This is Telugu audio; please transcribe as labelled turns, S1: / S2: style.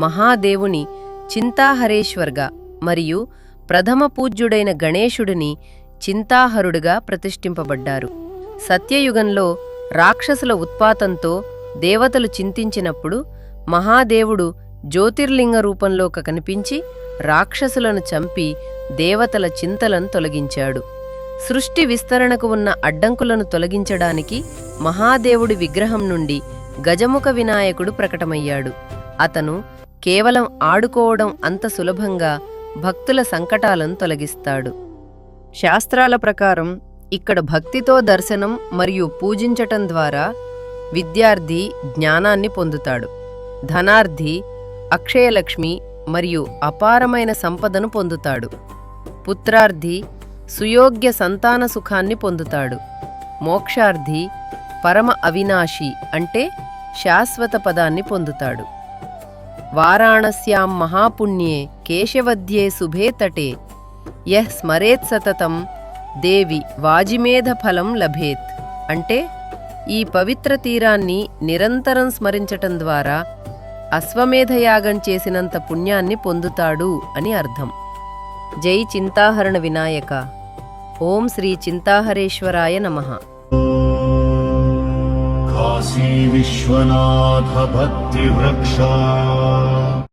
S1: మహాదేవుని చింతాహరేశ్వర్గా మరియు ప్రథమ పూజ్యుడైన గణేశుడిని చింతాహరుడుగా ప్రతిష్ఠింపబడ్డారు. సత్యయుగంలో రాక్షసుల ఉత్పాతంతో దేవతలు చింతించినప్పుడు మహాదేవుడు జ్యోతిర్లింగ రూపంలో కనిపించి రాక్షసులను చంపి దేవతల చింతలను తొలగించాడు. సృష్టి విస్తరణకు ఉన్న అడ్డంకులను తొలగించడానికి మహాదేవుడి విగ్రహం నుండి గజముఖ వినాయకుడు ప్రకటమయ్యాడు. అతను కేవలం ఆడుకోవడం అంత సులభంగా భక్తుల సంకటాలను తొలగిస్తాడు. శాస్త్రాల ప్రకారం ఇక్కడ భక్తితో దర్శనం మరియు పూజించటం ద్వారా విద్యార్థి జ్ఞానాన్ని పొందుతాడు, ధనార్థి అక్షయలక్ష్మి మరియు అపారమైన సంపదను పొందుతాడు, పుత్రార్థి సుయోగ్య సంతాన సుఖాన్ని పొందుతాడు, మోక్షార్థి పరమ అవినాశి అంటే శాశ్వత పదాన్ని పొందుతాడు. వారాణస్యాం మహాపుణ్యే కేశవధ్యే శుభే తటే యః స్మరేత్ సతతం దేవి వాజిమేధ ఫలం లభేత్ అంటే ఈ పవిత్ర తీరాన్ని నిరంతరం స్మరించటం ద్వారా అశ్వమేధయాగం చేసినంత పుణ్యాన్ని పొందుతాడు అని అర్థం. జై చింతాహరణ వినాయక. ఓం శ్రీ చింతాహరేశ్వరాయ నమః.
S2: కాశీ విశ్వనాథ భక్తి వృక్ష